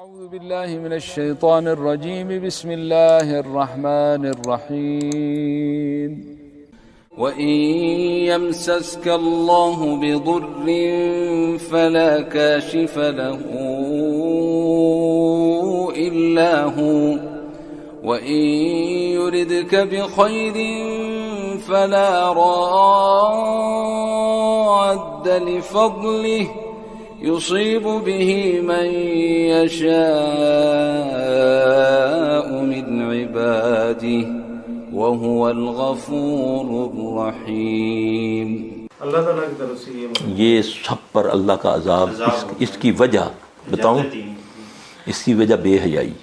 أعوذ بالله من الشيطان الرجيم بسم الله الرحمن الرحيم وإن يمسسك الله بضر فلا كاشف له إلا هو وإن يردك بخير فلا راد لفضله يصيب به من يشاء من عباده وهو الغفور الرحيم۔ اللہ تعالیٰ کی طرف سے یہ سب پر اللہ کا عذاب اس کی وجہ بتاؤں، اس کی وجہ بے حیائی۔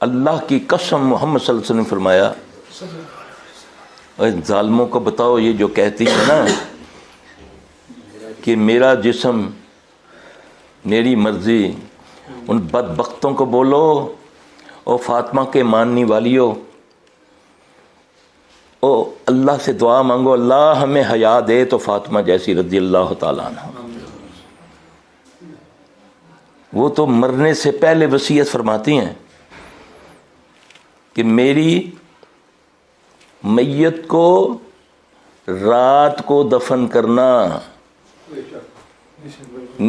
اللہ کی قسم محمد صلی اللہ علیہ وسلم فرمایا، ظالموں کو بتاؤ یہ جو کہتی ہے نا کہ میرا جسم میری مرضی، ان بدبختوں کو بولو او فاطمہ کے ماننے والیوں، او اللہ سے دعا مانگو اللہ ہمیں حیا دے تو فاطمہ جیسی رضی اللہ تعالیٰ عنہ۔ وہ تو مرنے سے پہلے وصیت فرماتی ہیں کہ میری میت کو رات کو دفن کرنا،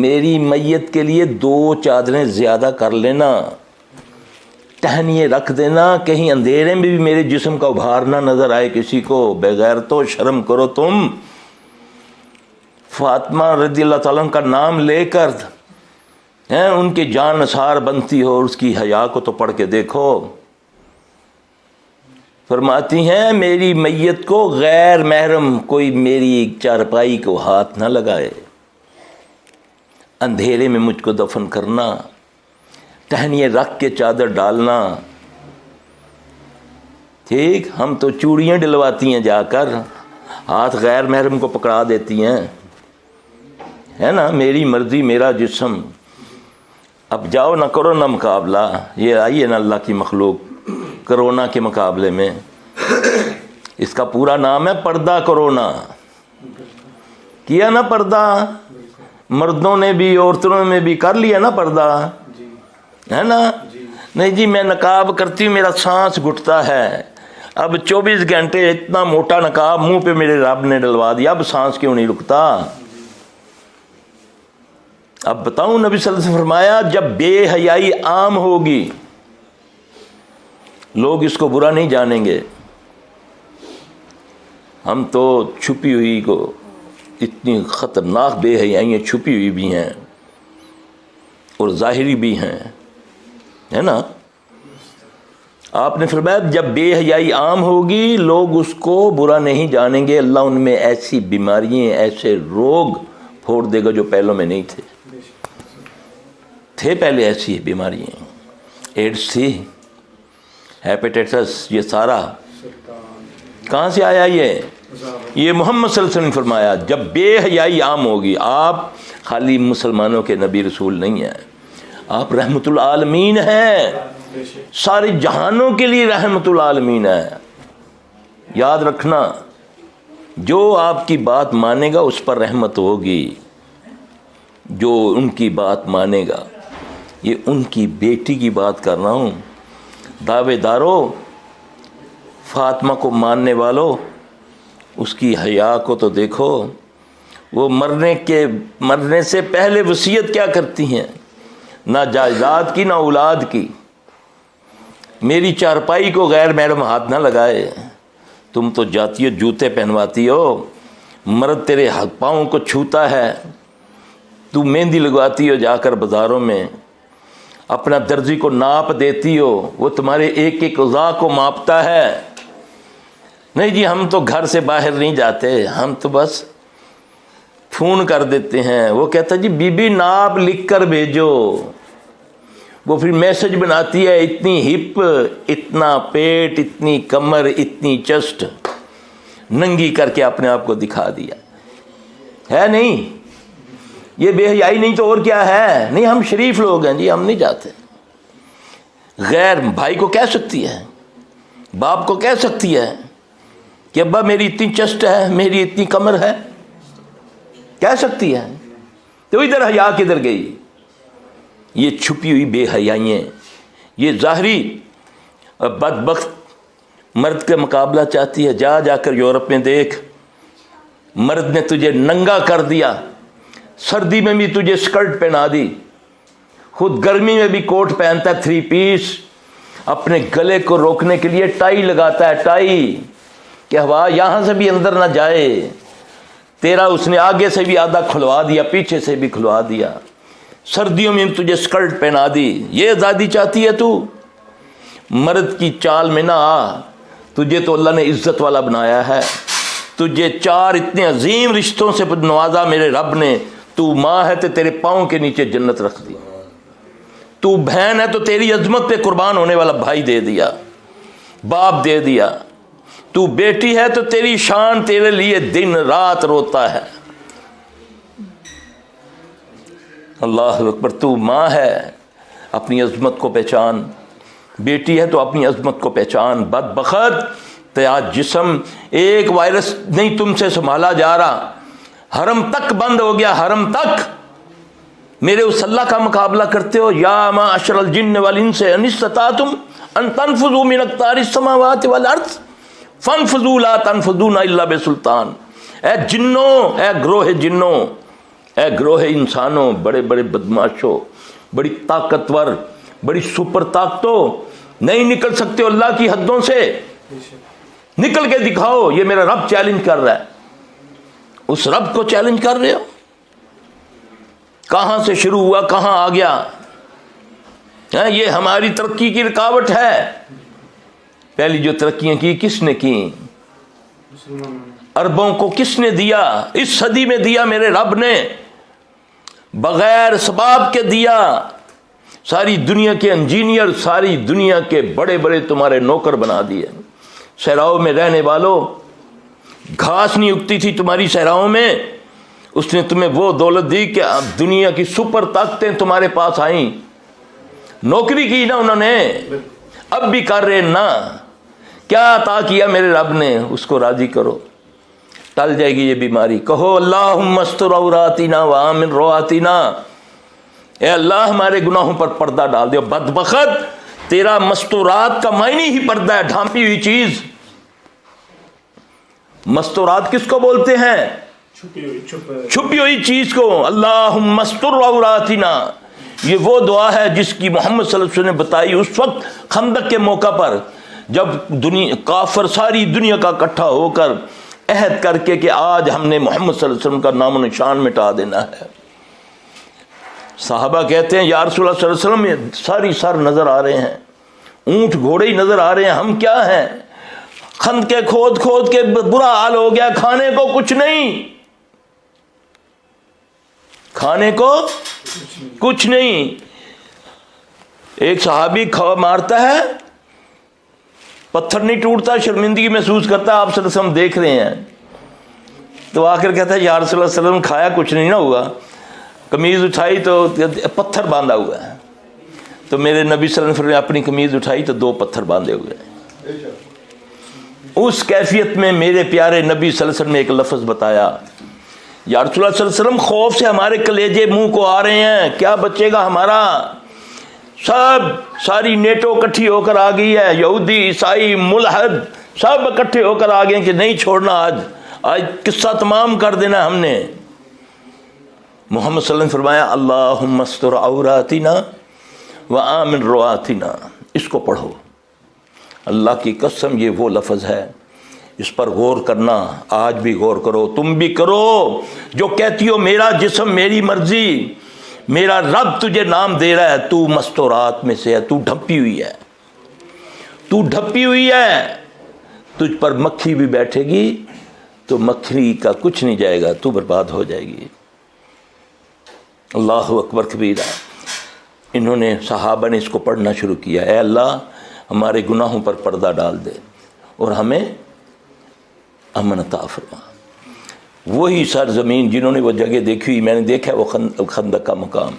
میری میت کے لیے 2 چادریں زیادہ کر لینا، ٹہنیے رکھ دینا، کہیں اندھیرے میں بھی میرے جسم کا ابھار نہ نظر آئے کسی کو۔ بغیر تو شرم کرو تم، فاطمہ رضی اللہ تعالیٰ کا نام لے کر ان کے جان نثار بنتی ہو، اور اس کی حیا کو تو پڑھ کے دیکھو۔ فرماتی ہیں میری میت کو غیر محرم کوئی میری چارپائی کو ہاتھ نہ لگائے، اندھیرے میں مجھ کو دفن کرنا، ٹہنیے رکھ کے چادر ڈالنا۔ ٹھیک، ہم تو چوڑیاں ڈلواتی ہیں جا کر، ہاتھ غیر محرم کو پکڑا دیتی ہیں، ہے نا، میری مرضی میرا جسم۔ اب جاؤ نہ کرو نہ مقابلہ، یہ آئی ہے نا اللہ کی مخلوق کرونا کے مقابلے میں، اس کا پورا نام ہے پردہ کرونا۔ کیا نا پردہ، مردوں نے بھی عورتوں نے بھی کر لیا نا پردہ، ہے نا۔ نہیں جی میں نقاب کرتی ہوں میرا سانس گھٹتا ہے، اب 24 گھنٹے اتنا موٹا نقاب منہ پہ میرے رب نے ڈلوا دیا، اب سانس کیوں نہیں رکتا؟ اب بتاؤں، نبی صلی اللہ علیہ وسلم فرمایا جب بے حیائی عام ہوگی لوگ اس کو برا نہیں جانیں گے۔ ہم تو چھپی ہوئی کو اتنی خطرناک بے حیائیاں چھپی ہوئی بھی ہیں اور ظاہری بھی ہیں، ہے نا۔ آپ نے فرمایا جب بے حیائی عام ہوگی لوگ اس کو برا نہیں جانیں گے، اللہ ان میں ایسی بیماریاں ایسے روگ پھوڑ دے گا جو پہلوں میں نہیں تھے پہلے ایسی بیماریاں، ایڈس تھی، ہیپیٹائٹس، یہ سارا کہاں سے آیا؟ یہ محمد صلی اللہ علیہ وسلم نے فرمایا جب بے حیائی عام ہوگی۔ آپ خالی مسلمانوں کے نبی رسول نہیں ہیں، آپ رحمت العالمین ہیں، سارے جہانوں کے لیے رحمت العالمین ہیں۔ یاد رکھنا، جو آپ کی بات مانے گا اس پر رحمت ہوگی، جو ان کی بات مانے گا۔ یہ ان کی بیٹی کی بات کر رہا ہوں، دعوے دارو، فاطمہ کو ماننے والو، اس کی حیا کو تو دیکھو۔ وہ مرنے سے پہلے وصیت کیا کرتی ہیں؟ نہ جائیداد کی نہ اولاد کی، میری چارپائی کو غیر محرم ہاتھ نہ لگائے۔ تم تو جاتی ہو جوتے پہنواتی ہو، مرد تیرے ہاتھ پاؤں کو چھوتا ہے، تو مہندی لگواتی ہو جا کر بازاروں میں، اپنا درزی کو ناپ دیتی ہو، وہ تمہارے ایک ایک اعضاء کو ماپتا ہے۔ نہیں جی ہم تو گھر سے باہر نہیں جاتے، ہم تو بس فون کر دیتے ہیں۔ وہ کہتا جی بی بی ناپ لکھ کر بھیجو، وہ پھر میسج بناتی ہے اتنی ہپ، اتنا پیٹ، اتنی کمر، اتنی چسٹ، ننگی کر کے اپنے آپ کو دکھا دیا ہے۔ نہیں یہ بے حیائی نہیں تو اور کیا ہے؟ نہیں ہم شریف لوگ ہیں جی، ہم نہیں جاتے۔ غیر بھائی کو کہہ سکتی ہے، باپ کو کہہ سکتی ہے کہ ابا میری اتنی چسٹ ہے، میری اتنی کمر ہے، کہہ سکتی ہے۔ تو ادھر حیا کدھر گئی؟ یہ چھپی ہوئی بے حیائیاں، یہ ظاہری بدبخت مرد کا مقابلہ چاہتی ہے. جا جا کر یورپ میں دیکھ، مرد نے تجھے ننگا کر دیا، سردی میں بھی تجھے سکرٹ پہنا دی، خود گرمی میں بھی کوٹ پہنتا ہے 3 پیس، اپنے گلے کو روکنے کے لیے ٹائی لگاتا ہے، ٹائی کہ ہوا یہاں سے بھی اندر نہ جائے. تیرا اس نے آگے سے بھی آدھا کھلوا دیا، پیچھے سے بھی کھلوا دیا، سردیوں میں تجھے سکرٹ پہنا دی. یہ آزادی چاہتی ہے تو؟ مرد کی چال میں نہ آ، تجھے تو اللہ نے عزت والا بنایا ہے، تجھے 4 اتنے عظیم رشتوں سے نوازا میرے رب نے. تو ماں ہے تو تیرے پاؤں کے نیچے جنت رکھ دی، تو بہن ہے تو تیری عظمت پہ قربان ہونے والا بھائی دے دیا، باپ دے دیا. تو بیٹی ہے تو تیری شان تیرے لیے دن رات روتا ہے. اللہ اکبر. تو ماں ہے، اپنی عظمت کو پہچان، بیٹی ہے تو اپنی عظمت کو پہچان. بدبخت تیرا جسم ایک وائرس نہیں تم سے سنبھالا جا رہا، حرم تک بند ہو گیا، حرم تک. میرے اس اللہ کا مقابلہ کرتے ہو، یا معشر الجن والانس ان استطعتم ان تنفذوا من اقطار السماوات والارض فانفذوا لا تنفذون الا بسلطان. اے جنوں، اے گروہ جنوں، اے گروہ انسانوں، بڑے بڑے بدماشوں، بڑی طاقتور، بڑی سپر طاقتوں، نہیں نکل سکتے اللہ کی حدوں سے. نکل کے دکھاؤ. یہ میرا رب چیلنج کر رہا ہے. اس رب کو چیلنج کر رہے ہو. کہاں سے شروع ہوا کہاں آ گیا؟ یہ ہماری ترقی کی رکاوٹ ہے. پہلی جو ترقیاں کی کس نے کی؟ عربوں کو کس نے دیا؟ اس صدی میں دیا میرے رب نے، بغیر اسباب کے دیا. ساری دنیا کے انجینئر، ساری دنیا کے بڑے بڑے تمہارے نوکر بنا دیے. صحراؤں میں رہنے والوں، گھاس نہیں اگتی تھی تمہاری صحراؤں میں، اس نے تمہیں وہ دولت دی کہ اب دنیا کی سپر طاقتیں تمہارے پاس آئیں. نوکری کی نا انہوں نے، اب بھی کر رہے نا. کیا عطا کیا میرے رب نے؟ اس کو راضی کرو، ٹل جائے گی یہ بیماری. کہو اللہم استر عوراتنا وآمن رواتنا. اے اللہ ہمارے گناہوں پر پردہ ڈال دے. بدبخت تیرا مستورات کا معنی ہی پردہ ہے، ڈھانپی ہوئی چیز. مستورات کس کو بولتے ہیں؟ چھپی ہوئی چیز کو. اللہم استر عوراتنا، یہ وہ دعا ہے جس کی محمد صلی اللہ علیہ وسلم نے بتائی اس وقت خندق کے موقع پر، جب دنیا کافر ساری دنیا کا اکٹھا ہو کر عہد کر کے کہ آج ہم نے محمد صلی اللہ علیہ وسلم کا نام و نشان مٹا دینا ہے. صحابہ کہتے ہیں یا رسول اللہ صلی اللہ علیہ وسلم ساری سر نظر آ رہے ہیں، اونٹ گھوڑے ہی نظر آ رہے ہیں، ہم کیا ہیں؟ خند کے کھود کھود کے برا حال ہو گیا، کھانے کو کچھ نہیں، کھانے کو کچھ نہیں. ایک صحابی کھوا مارتا ہے، پتھر نہیں ٹوٹتا، شرمندگی محسوس کرتا ہے، آپ صلی اللہ علیہ وسلم دیکھ رہے ہیں، تو آ کر کہتا ہے یا رسول اللہ صلی اللہ علیہ وسلم کھایا کچھ نہیں نہ ہوا. قمیض اٹھائی تو پتھر باندھا ہوا ہے. تو میرے نبی صلی اللہ علیہ وسلم نے اپنی قمیض اٹھائی تو 2 پتھر باندھے ہوئے ہیں. اس کیفیت میں میرے پیارے نبی صلی اللہ علیہ وسلم نے ایک لفظ بتایا، یا رسول اللہ صلی اللہ علیہ وسلم خوف سے ہمارے کلیجے منہ کو آ رہے ہیں، کیا بچے گا ہمارا؟ ساری نیٹو اکٹھی ہو کر آ گئی ہے، یہودی عیسائی ملحد سب اکٹھے ہو کر آ گئے کہ نہیں چھوڑنا، آج قصہ تمام کر دینا ہم نے. محمد صلی اللہ علیہ وسلم نے فرمایا اللہم استر عوراتنا وآمن رواتنا. اس کو پڑھو. اللہ کی قسم یہ وہ لفظ ہے، اس پر غور کرنا. آج بھی غور کرو، تم بھی کرو. جو کہتی ہو میرا جسم میری مرضی، میرا رب تجھے نام دے رہا ہے، تو مستورات میں سے ہے، تو ڈھپی ہوئی ہے، تو ڈھپی ہوئی ہے. تجھ پر مکھی بھی بیٹھے گی تو مکھی کا کچھ نہیں جائے گا، تو برباد ہو جائے گی. اللہ اکبر کبیرہ. انہوں نے صحابہ نے اس کو پڑھنا شروع کیا، اے اللہ ہمارے گناہوں پر پردہ ڈال دے اور ہمیں امن عطا فرما. وہی سرزمین جنہوں نے وہ جگہ دیکھی ہوئی، میں نے دیکھا وہ خندق کا مقام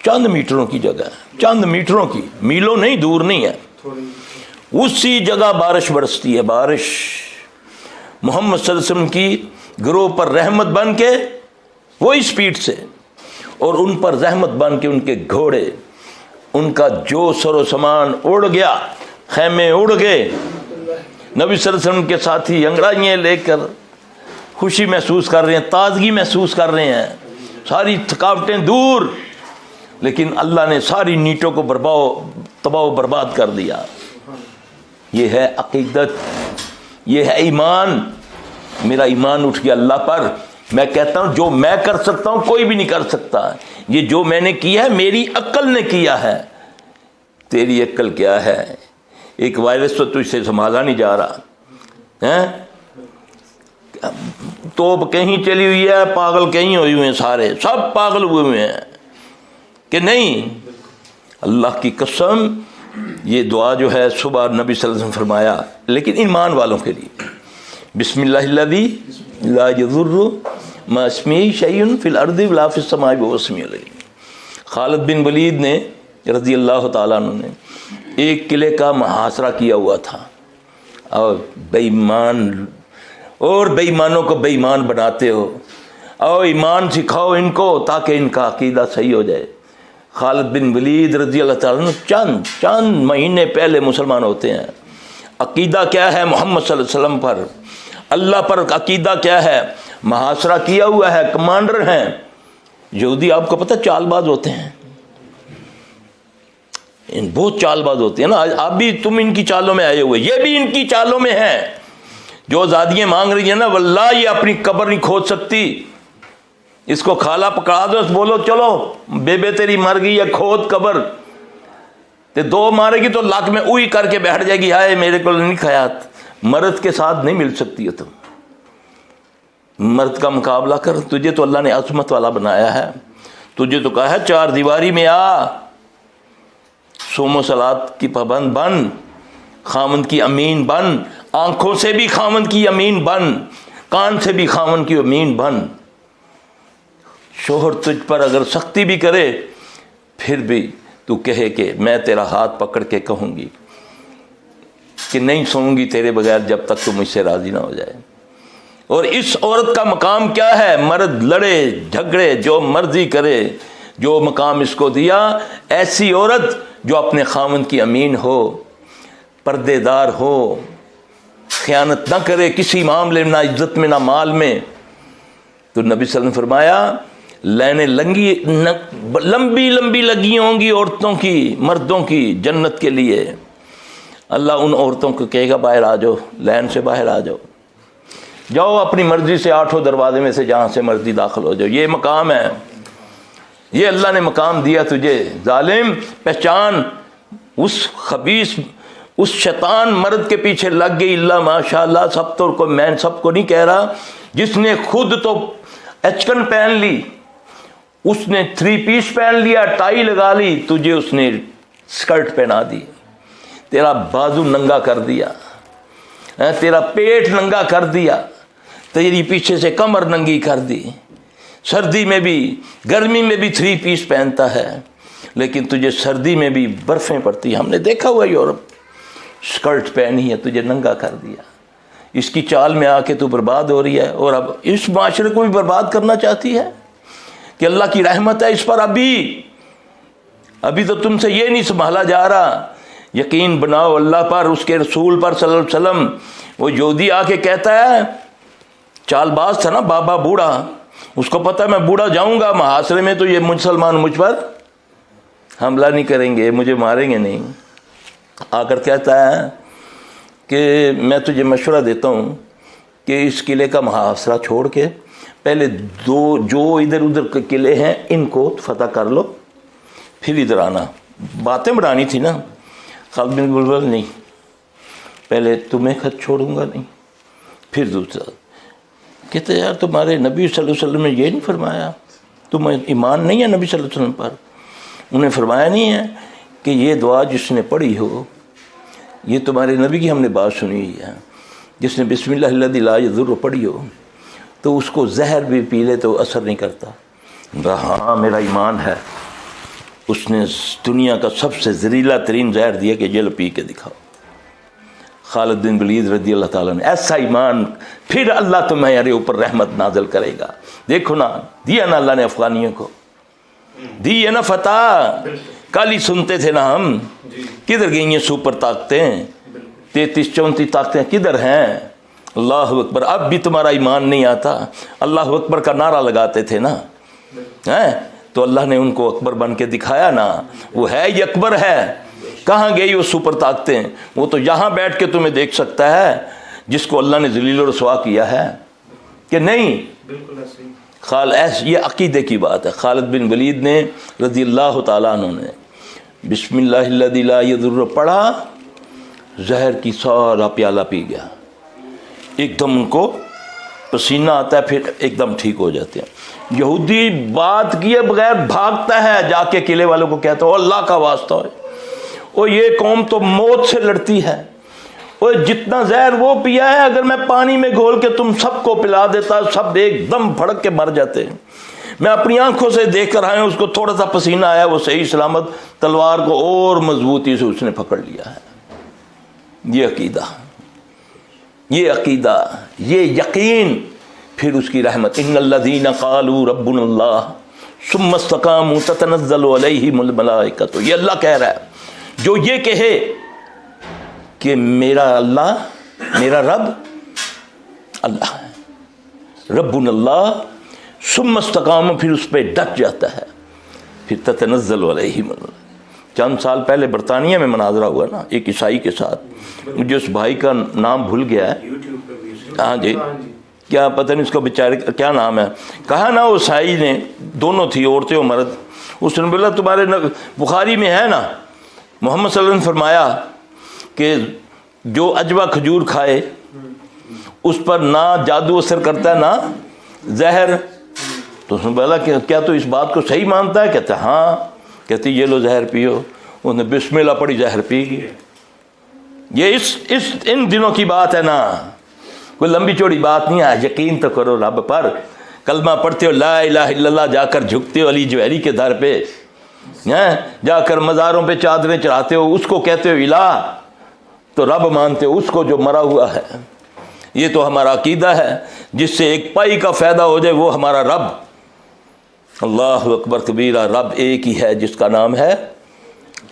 چند میٹروں کی جگہ ہے، چند میٹروں کی، میلوں نہیں، دور نہیں ہے. اسی جگہ بارش برستی ہے، بارش محمد صلی اللہ علیہ وسلم کی گروہ پر رحمت بن کے وہی سپیڈ سے. اور ان پر رحمت بن کے ان کے گھوڑے، ان کا جو سر و سامان اڑ گیا، خیمے اڑ گئے، نبی صلی اللہ علیہ وسلم کے ساتھی انگڑائیاں لے کر خوشی محسوس کر رہے ہیں، تازگی محسوس کر رہے ہیں، ساری تھکاوٹیں دور، لیکن اللہ نے ساری نیٹوں کو تباہ و برباد کر دیا۔ یہ ہے عقیدت، یہ ہے ایمان۔ میرا ایمان اٹھ گیا اللہ پر، میں کہتا ہوں جو میں کر سکتا ہوں کوئی بھی نہیں کر سکتا، یہ جو میں نے کیا ہے میری عقل نے کیا ہے، تیری عقل کیا ہے؟ ایک وائرس تو تجھ سے سنبھالا نہیں جا رہا، توپ کہیں چلی ہوئی ہے، پاگل کہیں ہوئے ہوئے ہیں، سارے سب پاگل ہوئے ہوئے ہیں کہ نہیں؟ اللہ کی قسم یہ دعا جو ہے صبح نبی صلی اللہ علیہ وسلم فرمایا، لیکن ایمان والوں کے لیے، بسم اللہ الذی لا یضر مع اسمہ شیء فی الارض ولا فی السماء وہو السمیع العلیم۔ خالد بن ولید نے رضی اللہ تعالیٰ عنہ نے ایک قلعے کا محاصرہ کیا ہوا تھا، اور بے ایمانوں کو بے ایمان بناتے ہو، اور ایمان سکھاؤ ان کو تاکہ ان کا عقیدہ صحیح ہو جائے۔ خالد بن ولید رضی اللہ تعالیٰ عنہ چند مہینے پہلے مسلمان ہوتے ہیں۔ عقیدہ کیا ہے محمد صلی اللہ علیہ وسلم پر، اللہ پر عقیدہ کیا ہے؟ محاصرہ کیا ہوا ہے، کمانڈر ہیں۔ یہودی آپ کو پتہ چال باز ہوتے ہیں، بہت چال باز ہوتے ہیں نا، آپ بھی تم ان کی چالوں میں آئے ہوئے، یہ بھی ان کی چالوں میں ہیں۔ جو آزادیاں مانگ رہی ہیں نا، واللہ یہ اپنی قبر نہیں کھود سکتی، اس کو کھالا پکڑا دو، بولو چلو بے تیری مر گئی ہے، کھود قبر، تے دو مارے گی تو لاکھ میں اوئی کر کے بیٹھ جائے گی، ہائے میرے کو نہیں کھایا۔ مرد کے ساتھ نہیں مل سکتی ہے، تم مرد کا مقابلہ کر، تجھے تو اللہ نے عظمت والا بنایا ہے، تجھے تو کہا ہے چار دیواری میں آ، صوم و صلات کی پابند بن، خامند کی امین بن، آنکھوں سے بھی خامند کی امین بن، کان سے بھی خامند کی امین بن۔ شوہر تجھ پر اگر سختی بھی کرے پھر بھی تو کہے کہ میں تیرا ہاتھ پکڑ کے کہوں گی کہ نہیں سوؤں گی تیرے بغیر جب تک تو مجھ سے راضی نہ ہو جائے۔ اور اس عورت کا مقام کیا ہے؟ مرد لڑے جھگڑے جو مرضی کرے، جو مقام اس کو دیا، ایسی عورت جو اپنے خامند کی امین ہو، پردے دار ہو، خیانت نہ کرے کسی معاملے میں، نہ عزت میں نہ مال میں۔ تو نبی صلی اللہ علیہ وسلم نے فرمایا لائنیں لمبی لمبی لگی ہوں گی عورتوں کی، مردوں کی جنت کے لیے۔ اللہ ان عورتوں کو کہے گا باہر آ جاؤ، لائن سے باہر آ جاؤ، جاؤ اپنی مرضی سے 8 دروازے میں سے جہاں سے مرضی داخل ہو جاؤ، یہ مقام ہے، یہ اللہ نے مقام دیا تجھے۔ ظالم پہچان، اس خبیث اس شیطان مرد کے پیچھے لگ گئی، اللہ ماشاء اللہ، سب تو کو میں سب کو نہیں کہہ رہا، جس نے خود تو ایچکن پہن لی، اس نے 3 پیس پہن لیا، ٹائی لگا لی، تجھے اس نے سکرٹ پہنا دی، تیرا بازو ننگا کر دیا، تیرا پیٹ ننگا کر دیا، تیری پیچھے سے کمر ننگی کر دی۔ سردی میں بھی گرمی میں بھی 3 پیس پہنتا ہے، لیکن تجھے سردی میں بھی برفیں پڑتی ہیں، ہم نے دیکھا ہوا یورپ، سکرٹ پہنی ہے تجھے ننگا کر دیا۔ اس کی چال میں آ کے تو برباد ہو رہی ہے، اور اب اس معاشرے کو بھی برباد کرنا چاہتی ہے کہ اللہ کی رحمت ہے اس پر، ابھی تو تم سے یہ نہیں سنبھالا جا رہا۔ یقین بناؤ اللہ پر، اس کے رسول پر صلی اللہ علیہ وسلم۔ وہ یہودی آ کے کہتا ہے، چال باز تھا نا بابا بوڑھا، اس کو پتہ ہے میں بوڑھا جاؤں گا محاصرے میں تو یہ مسلمان مجھ پر حملہ نہیں کریں گے، مجھے ماریں گے نہیں۔ آ کر کہتا ہے کہ میں تجھے مشورہ دیتا ہوں کہ اس قلعے کا محاصرہ چھوڑ کے پہلے جو ادھر ادھر کے قلعے ہیں ان کو فتح کر لو، پھر ادھر آنا۔ باتیں بڑھانی تھی نا۔ خالد بن ولید نہیں، پہلے تمہیں خط چھوڑوں گا نہیں، پھر دوسرا۔ کہتے یار تمہارے نبی صلی اللہ علیہ وسلم نے یہ نہیں فرمایا؟ تمہیں ایمان نہیں ہے نبی صلی اللہ علیہ وسلم پر؟ انہیں فرمایا نہیں ہے کہ یہ دعا جس نے پڑھی ہو، یہ تمہارے نبی کی ہم نے بات سنی ہوئی ہے، جس نے بسم اللہ الذی لا یضر پڑھی ہو تو اس کو زہر بھی پی لے تو اثر نہیں کرتا۔ ہاں میرا ایمان ہے، اس نے دنیا کا سب سے زہریلا ترین زہر دیا کہ یہ پی کے دکھاؤ۔ خالد بن ولید رضی اللہ تعالیٰ نے ایسا ایمان، پھر اللہ تمہارے اوپر رحمت نازل کرے گا۔ دیکھو نا، دیا نا اللہ نے افغانیوں کو، دی ہے نا فتح، کل ہی سنتے تھے نا ہم، کدھر گئی ہیں سپر طاقتیں، 33-34 طاقتیں کدھر ہیں؟ اللہ اکبر. اب بھی تمہارا ایمان نہیں آتا؟ اللہ اکبر کا نعرہ لگاتے تھے نا، تو اللہ نے ان کو اکبر بن کے دکھایا نا. وہ ہے ہی اکبر ہے. کہاں گئی وہ سپر طاقتیں؟ وہ تو یہاں بیٹھ کے تمہیں دیکھ سکتا ہے جس کو اللہ نے ذلیل و رسوا کیا ہے کہ نہیں. یہ عقیدے کی بات ہے. خالد بن ولید نے رضی اللہ تعالیٰ عنہ نے بسم اللہ الذی لا یضر پڑھا، زہر کی سارا پیالہ پی گیا. ایک دم ان کو پسینہ آتا ہے، پھر ایک دم ٹھیک ہو جاتے ہیں. یہودی بات کیے بغیر بھاگتا ہے، جا کے قلعے والوں کو کہتا ہے اللہ کا واسطہ ہے، اور یہ قوم تو موت سے لڑتی ہے، اور جتنا زہر وہ پیا ہے اگر میں پانی میں گھول کے تم سب کو پلا دیتا سب ایک دم پھڑک کے مر جاتے. میں اپنی آنکھوں سے دیکھ کر آیا، اس کو تھوڑا سا پسینہ آیا، وہ صحیح سلامت تلوار کو اور مضبوطی سے اس نے پکڑ لیا ہے. یہ عقیدہ، یہ عقیدہ، یہ یقین، پھر اس کی رحمت. ان الذین قالوا ربنا اللہ ثم استقاموا تتنزل علیہم الملائکۃ. یہ اللہ کہہ رہا ہے، جو یہ کہے کہ میرا اللہ، میرا رب اللہ ہے، ربنا اللہ، ثم استقاموا، پھر اس پہ ڈٹ جاتا ہے، پھر تتنزل علیہم الملائکۃ. چند سال پہلے برطانیہ میں مناظرہ ہوا نا ایک عیسائی کے ساتھ، مجھے اس بھائی کا نام بھول گیا ہے. ہاں جی، کیا پتہ نہیں اس کا بیچارے کیا نام ہے. کہا نا وہ عیسائی نے، دونوں تھی، عورتیں و مرد. اس نے بولا تمہارے بخاری میں ہے نا محمد صلی اللہ علیہ وسلم فرمایا کہ جو عجوہ کھجور کھائے اس پر نہ جادو اثر کرتا ہے نہ زہر. تو اس نے بولا کہ کیا تو اس بات کو صحیح مانتا ہے؟ کہتا ہے ہاں. کہتی یہ لو زہر پیو. انہوں نے بسم اللہ پڑھی، زہر پی گئی. یہ ان دنوں کی بات ہے نا، کوئی لمبی چوڑی بات نہیں ہے. یقین تو کرو رب پر. کلمہ پڑھتے ہو لا الہ الا اللہ، جا کر جھکتے ہو علی جوہری کے در پہ، جا کر مزاروں پہ چادریں چڑھاتے ہو، اس کو کہتے ہو الہ، تو رب مانتے ہو اس کو جو مرا ہوا ہے. یہ تو ہمارا عقیدہ ہے، جس سے ایک پائی کا فائدہ ہو جائے وہ ہمارا رب. اللہ اکبر کبیرہ. رب ایک ہی ہے جس کا نام ہے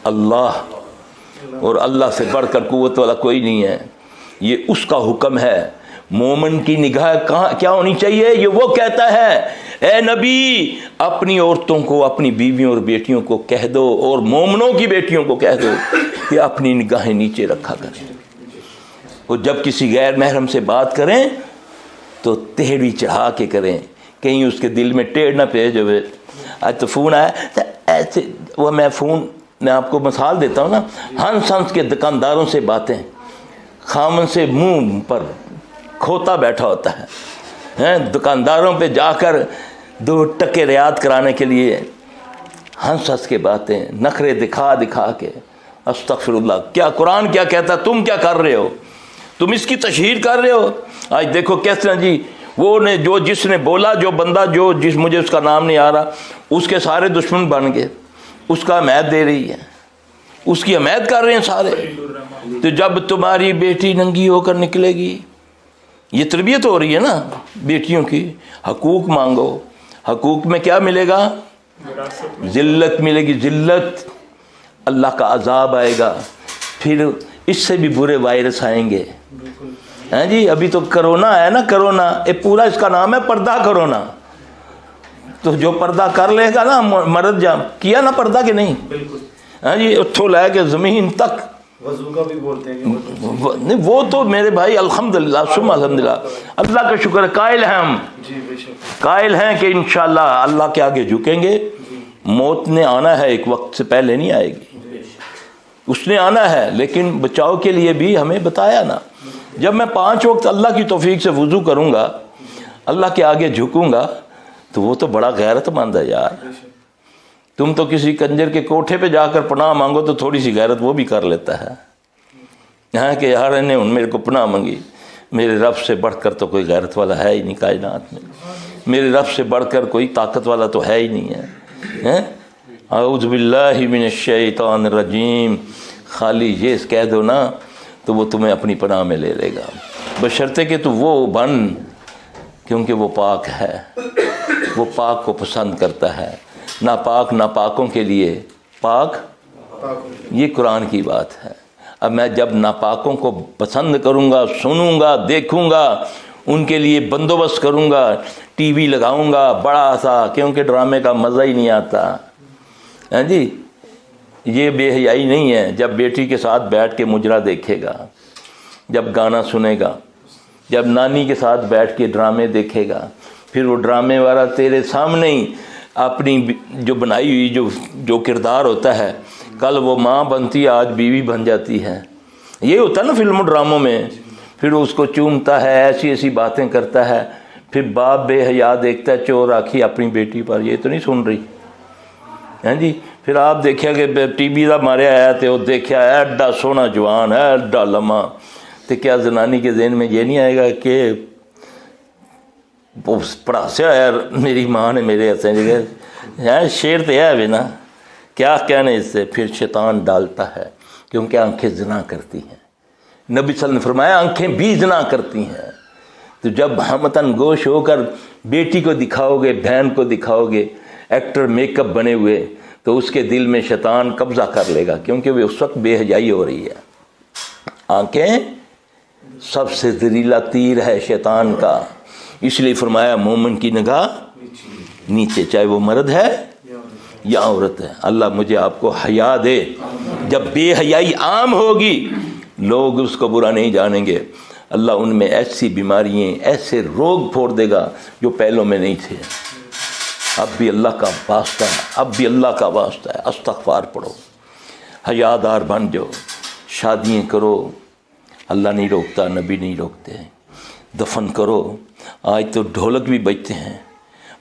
اللہ، اور اللہ سے بڑھ کر قوت والا کوئی نہیں ہے. یہ اس کا حکم ہے. مومن کی نگاہ کیا ہونی چاہیے؟ یہ وہ کہتا ہے اے نبی اپنی عورتوں کو، اپنی بیویوں اور بیٹیوں کو کہہ دو، اور مومنوں کی بیٹیوں کو کہہ دو کہ اپنی نگاہیں نیچے رکھا کریں، اور جب کسی غیر محرم سے بات کریں تو تہڑی چڑھا کے کریں، کہیں اس کے دل میں ٹیڑھ نہ پیش ہوئے. آج تو فون آیا ایسے، وہ میں آپ کو مثال دیتا ہوں نا، ہنس کے دکانداروں سے باتیں، خامن سے منہ پر کھوتا بیٹھا ہوتا ہے، دکانداروں پہ جا کر 2 ٹکے ریاض کرانے کے لیے ہنس کے باتیں، نخرے دکھا کے. استغفر اللہ. کیا قرآن کیا کہتا، تم کیا کر رہے ہو؟ تم اس کی تشہیر کر رہے ہو. آج دیکھو کس طرح جی وہ نے جس نے بولا، جو بندہ مجھے اس کا نام نہیں آ رہا، اس کے سارے دشمن بن گئے. اس کا حمایت دے رہی ہے، اس کی حمایت کر رہے ہیں سارے. تو جب تمہاری بیٹی ننگی ہو کر نکلے گی، یہ تربیت ہو رہی ہے نا بیٹیوں کی. حقوق مانگو. حقوق میں کیا ملے گا؟ ذلت ملے گی، ذلت. اللہ کا عذاب آئے گا، پھر اس سے بھی برے وائرس آئیں گے. ہاں جی، ابھی تو کرونا ہے نا، کرونا پورا اس کا نام ہے پردہ کرونا. تو جو پردہ کر لے گا نا، مرد جام کیا نا پردہ کہ نہیں؟ ہاں جی، اتھو لے کے زمین تک وضو کا بھی بولتے ہیں. نہیں وہ تو میرے بھائی الحمدللہ ثم الحمدللہ، اللہ کا شکر ہے. قائل ہیں ہم، قائل ہیں کہ انشاءاللہ اللہ کے آگے جھکیں گے. موت نے آنا ہے، ایک وقت سے پہلے نہیں آئے گی، اس نے آنا ہے. لیکن بچاؤ کے لیے بھی ہمیں بتایا نا. جب میں 5 وقت اللہ کی توفیق سے وضو کروں گا، اللہ کے آگے جھکوں گا، تو وہ تو بڑا غیرت مند ہے یار. تم تو کسی کنجر کے کوٹھے پہ جا کر پناہ مانگو تو تھوڑی سی غیرت وہ بھی کر لیتا ہے. یہاں کہ یار انہیں میرے کو پناہ مانگی، میرے رب سے بڑھ کر تو کوئی غیرت والا ہے ہی نہیں کائنات میں. میرے رب سے بڑھ کر کوئی طاقت والا تو ہے ہی نہیں ہے. اعوذ باللہ من الشیطان الرجیم. خالی یہ کہہ دو نا تو وہ تمہیں اپنی پناہ میں لے لے گا، بشرطے کہ تو وہ بن، کیونکہ وہ پاک ہے، وہ پاک کو پسند کرتا ہے. ناپاک ناپاکوں کے لیے پاک، یہ قرآن کی بات ہے۔ اب میں جب ناپاکوں کو پسند کروں گا، سنوں گا، دیکھوں گا، ان کے لیے بندوبست کروں گا، ٹی وی لگاؤں گا بڑا سا، کیونکہ ڈرامے کا مزہ ہی نہیں آتا، ہاں جی، یہ بے حیائی نہیں ہے۔ جب بیٹی کے ساتھ بیٹھ کے مجرا دیکھے گا، جب گانا سنے گا، جب نانی کے ساتھ بیٹھ کے ڈرامے دیکھے گا، پھر وہ ڈرامے والا تیرے سامنے ہی اپنی جو بنائی ہوئی جو کردار ہوتا ہے، کل وہ ماں بنتی ہے، آج بیوی بن جاتی ہے، یہ ہوتا ہے نا فلم و ڈراموں میں۔ پھر اس کو چومتا ہے، ایسی ایسی باتیں کرتا ہے، پھر باپ بے حیا دیکھتا ہے چور آنکھی اپنی بیٹی پر، یہ تو نہیں سن رہی، ہیں جی۔ پھر آپ دیکھیں کہ ٹی وی کا ماریا ہے تو وہ دیکھا ہے ایڈا سونا جوان ہے، ایڈا لمحہ، تو کیا زنانی کے ذہن میں یہ نہیں آئے گا کہ پڑھاسیا ہے میری ماں نے میرے ہاتھیں جگہ، شیر تو ہے بھی نا، کیا کہنے اس سے۔ پھر شیطان ڈالتا ہے، کیونکہ آنکھیں زنا کرتی ہیں، نبی صلی اللہ علیہ وسلم نے فرمایا آنکھیں بھی زنا کرتی ہیں۔ تو جب ہمتن گوش ہو کر بیٹی کو دکھاؤ گے، بہن کو دکھاؤ گے ایکٹر میک اپ بنے ہوئے، تو اس کے دل میں شیطان قبضہ کر لے گا، کیونکہ وہ اس وقت بے حیائی ہو رہی ہے۔ آنکھیں سب سے زہریلا تیر ہے شیطان کا، اس لیے فرمایا مومن کی نگاہ نیچے، چاہے وہ مرد ہے یا عورت ہے۔ اللہ مجھے آپ کو حیا دے، جب بے حیائی عام ہوگی لوگ اس کو برا نہیں جانیں گے، اللہ ان میں ایسی بیماریاں، ایسے روگ پھوڑ دے گا جو پہلوں میں نہیں تھے۔ اب بھی اللہ کا واسطہ ہے، اب بھی اللہ کا واسطہ ہے، استغفار پڑھو، حیا دار بن جاؤ، شادیاں کرو، اللہ نہیں روکتا، نبی نہیں روکتے، دفن کرو۔ آج تو ڈھولک بھی بجتے ہیں،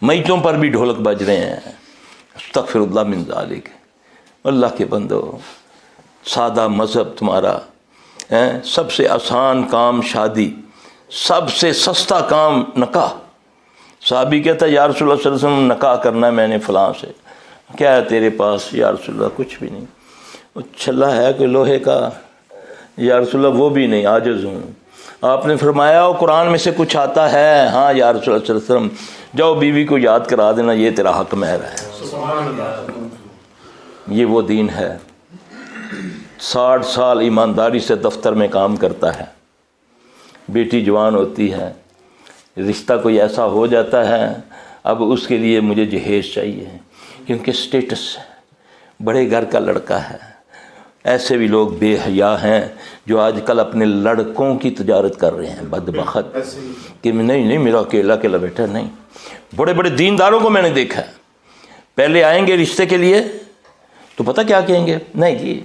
میتوں پر بھی ڈھولک بج رہے ہیں، استغفر اللہ من ذالک۔ اللہ کے بندو، سادہ مذہب تمہارا، سب سے آسان کام شادی، سب سے سستا کام نکاح۔ صحابی کہتا ہے یا رسول اللہ صلی اللہ علیہ وسلم نکاح کرنا ہے میں نے فلاں سے، کیا ہے تیرے پاس؟ یا رسول اللہ کچھ بھی نہیں۔ وہ چھلا ہے کہ لوہے کا؟ یا رسول اللہ وہ بھی نہیں، عاجز ہوں۔ آپ نے فرمایا وہ قرآن میں سے کچھ آتا ہے؟ ہاں یا رسول اللہ صلی اللہ علیہ وسلم، جاؤ بیوی کو یاد کرا دینا، یہ تیرا حق مہر ہے۔ یہ وہ دین ہے۔ 60 سال ایمانداری سے دفتر میں کام کرتا ہے، بیٹی جوان ہوتی ہے، رشتہ کوئی ایسا ہو جاتا ہے، اب اس کے لیے مجھے جہیز چاہیے، کیونکہ سٹیٹس بڑے گھر کا لڑکا ہے۔ ایسے بھی لوگ بے حیا ہیں جو آج کل اپنے لڑکوں کی تجارت کر رہے ہیں، بدبخت، کہ نہیں میرا اکیلا بیٹا نہیں۔ بڑے بڑے دینداروں کو میں نے دیکھا ہے، پہلے آئیں گے رشتے کے لیے تو پتہ کیا کہیں گے؟ نہیں جی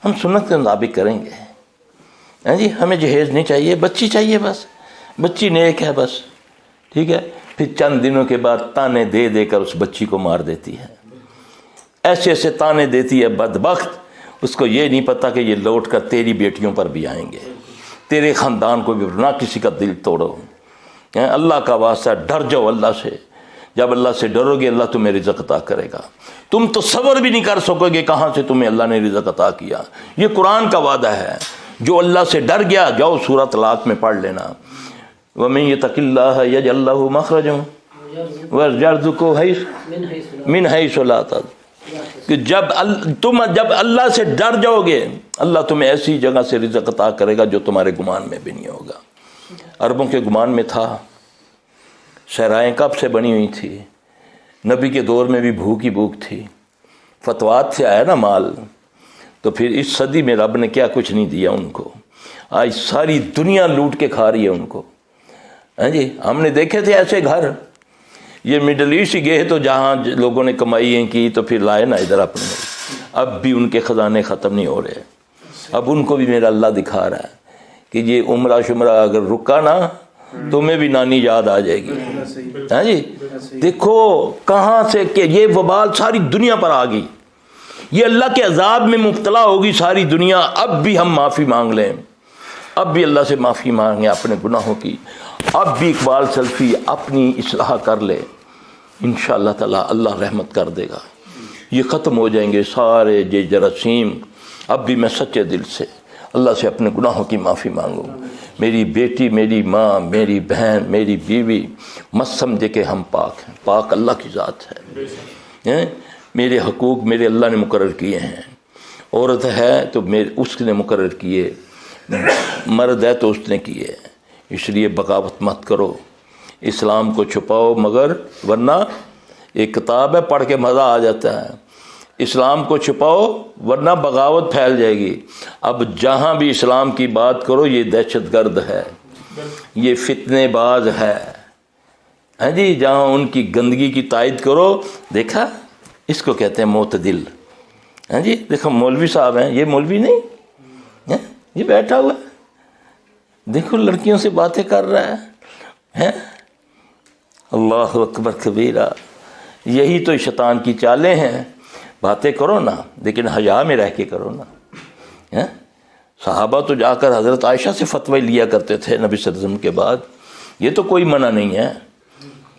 ہم سنت کے مطابق کریں گے، ہاں جی ہمیں جہیز نہیں چاہیے، بچی چاہیے، بس بچی نیک ہے بس، ٹھیک ہے۔ پھر چند دنوں کے بعد تانے دے دے کر اس بچی کو مار دیتی ہے، ایسے ایسے تانے دیتی ہے بدبخت، اس کو یہ نہیں پتہ کہ یہ لوٹ کر تیری بیٹیوں پر بھی آئیں گے، تیرے خاندان کو بھی، نہ کسی کا دل توڑو۔ اللہ کا واسطہ ڈر جاؤ اللہ سے، جب اللہ سے ڈرو گے اللہ تمہیں رزق عطا کرے گا، تم تصور بھی نہیں کر سکو گے کہاں سے تمہیں اللہ نے رزق عطا کیا۔ یہ قرآن کا وعدہ ہے، جو اللہ سے ڈر گیا، جاؤ سورۃ طلاق میں پڑھ لینا، وَمَن يَتَقِ اللَّهَ يَجْعَل لَّهُ مَخْرَجًا وَيَرْزُقْهُ مِنْ حَيْثُ لَا يَحْتَسِبُ، کہ جب اللہ سے ڈر جاؤ گے اللہ تمہیں ایسی جگہ سے رزق عطا کرے گا جو تمہارے گمان میں بھی نہیں ہوگا۔ عربوں کے گمان میں تھا، صحرائیں کب سے بنی ہوئی تھی، نبی کے دور میں بھی بھوک ہی بھوک تھی، فتوات سے آیا نا مال، تو پھر اس صدی میں رب نے کیا کچھ نہیں دیا ان کو، آج ساری دنیا لوٹ کے کھا رہی ہے ان کو۔ ہاں جی ہم نے دیکھے تھے ایسے گھر، یہ مڈل ایسٹ ہی گئے تو جہاں لوگوں نے کمائیاں کی تو پھر لائے نا ادھر اپنے، اب بھی ان کے خزانے ختم نہیں ہو رہے، اب ان کو بھی میرا اللہ دکھا رہا ہے کہ یہ عمرہ شمرہ اگر رکا نا تمہیں بھی نانی یاد آ جائے گی۔ ہاں جی دیکھو کہاں سے کہ یہ وبال ساری دنیا پر آ گئی، یہ اللہ کے عذاب میں مبتلا ہوگی ساری دنیا۔ اب بھی ہم معافی مانگ لیں، اب بھی اللہ سے معافی مانگیں اپنے گناہوں کی، اب بھی اقبال سلفی اپنی اصلاح کر لے، انشاءاللہ تعالی اللہ رحمت کر دے گا، یہ ختم ہو جائیں گے سارے یہ جراثیم۔ اب بھی میں سچے دل سے اللہ سے اپنے گناہوں کی معافی مانگوں، میری بیٹی، میری ماں، میری بہن، میری بیوی مت سمجھے کہ ہم پاک ہیں، پاک اللہ کی ذات ہے۔ میرے حقوق میرے اللہ نے مقرر کیے ہیں. عورت ہے تو اس نے مقرر کیے، مرد ہے تو اس نے کیے. اس لیے بغاوت مت کرو، اسلام کو چھپاؤ، مگر ورنہ ایک کتاب ہے پڑھ کے مزہ آ جاتا ہے. اسلام کو چھپاؤ ورنہ بغاوت پھیل جائے گی. اب جہاں بھی اسلام کی بات کرو یہ دہشت گرد ہے، یہ فتنے باز ہے. ہاں جی، جہاں ان کی گندگی کی تائید کرو، دیکھا اس کو کہتے ہیں معتدل. ہاں جی، دیکھو مولوی صاحب ہیں، یہ مولوی نہیں، یہ بیٹھا ہوا ہے، دیکھو لڑکیوں سے باتیں کر رہا ہے. اللہ اکبر کبیرہ. یہی تو شیطان کی چالیں ہیں. باتیں کرو نا لیکن حیا میں رہ کے کرو نا. صحابہ تو جا کر حضرت عائشہ سے فتوی لیا کرتے تھے نبی صلی اللہ علیہ وسلم کے بعد. یہ تو کوئی منع نہیں ہے،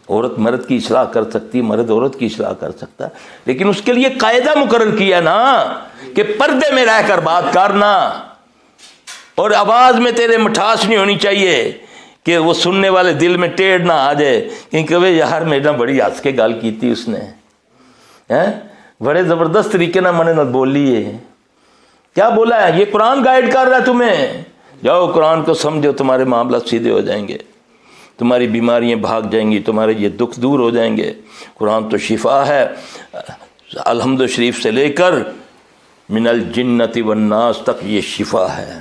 عورت مرد کی اصلاح کر سکتی، مرد عورت کی اصلاح کر سکتا ہے، لیکن اس کے لیے قاعدہ مقرر کیا نا کہ پردے میں رہ کر بات کرنا، اور آواز میں تیرے مٹھاس نہیں ہونی چاہیے کہ وہ سننے والے دل میں ٹیڑھ نہ آ جائے کیونکہ وہ یار میرا بڑی ہنس کے گل کی تھی اس نے، بڑے زبردست طریقے نہ میں نے بولی ہے. کیا بولا ہے؟ یہ قرآن گائیڈ کر رہا ہے تمہیں. جاؤ قرآن کو سمجھو، تمہارے معاملات سیدھے ہو جائیں گے، تمہاری بیماریاں بھاگ جائیں گی، تمہارے یہ دکھ دور ہو جائیں گے. قرآن تو شفا ہے. الحمد شریف سے لے کر من الجنت والناس تک یہ شفا ہے.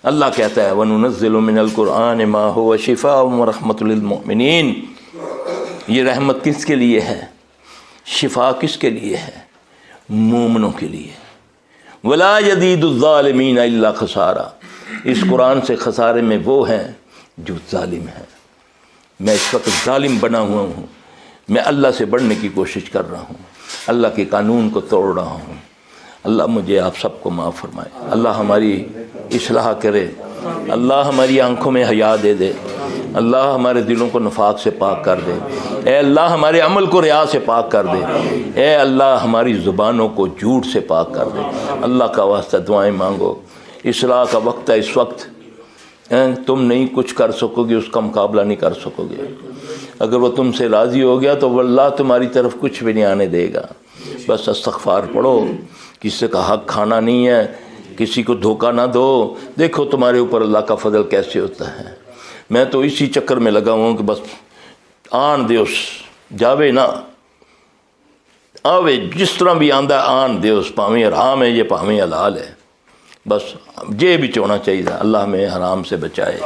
اللہ کہتا ہے وَنُنَزِّلُ مِنَ الْقُرْآنِ مَا هُوَ شِفَاءٌ وَرَحْمَةٌ لِلْمُؤْمِنِينَ. یہ رحمت کس کے لیے ہے؟ شفا کس کے لیے ہے؟ مومنوں کے لیے. وَلَا يَزِيدُ الظَّالِمِينَ إِلَّا خَسَارًا. اس قرآن سے خسارے میں وہ ہیں جو ظالم ہیں. میں اس وقت ظالم بنا ہوا ہوں، میں اللہ سے بڑھنے کی کوشش کر رہا ہوں، اللہ کے قانون کو توڑ رہا ہوں. اللہ مجھے آپ سب کو معاف فرمائے. اللہ ہماری اصلاح کرے. اللہ ہماری آنکھوں میں حیا دے دے. اللہ ہمارے دلوں کو نفاق سے پاک کر دے. اے اللہ ہمارے عمل کو ریا سے پاک کر دے. اے اللہ ہماری زبانوں کو جھوٹ سے پاک کر دے. اللہ کا واسطہ دعائیں مانگو. اصلاح کا وقت ہے اس وقت. تم نہیں کچھ کر سکو گے، اس کا مقابلہ نہیں کر سکو گے. اگر وہ تم سے راضی ہو گیا تو واللہ تمہاری طرف کچھ بھی نہیں آنے دے گا. بس استغفار پڑھو، کسی کا حق کھانا نہیں ہے، کسی کو دھوکہ نہ دو. دیکھو تمہارے اوپر اللہ کا فضل کیسے ہوتا ہے. میں تو اسی چکر میں لگا ہوں کہ بس آن دیوس جاوے نہ آوے، جس طرح بھی آندہ آن دیوس، پاویں حرام ہے یہ پاویں حلال ہے، بس یہ بھی ہونا چاہیے. اللہ ہمیں حرام سے بچائے.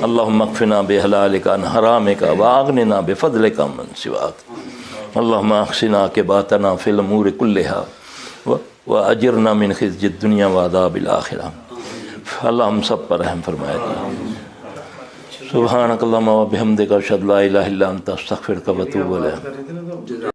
اللہم اکفنا بحلالک عن حرامک واغننا بفضلک من سواک. اللہم احسنا عاقبتنا فی الامور کلہا واجرنا من خزي الدنیا وعذاب الآخرہ. اللہ ہم سب پر رحم فرمائے. سبحانک اللہم وبحمدک اشہد لا الہ الا انت استغفرک واتوب الیک.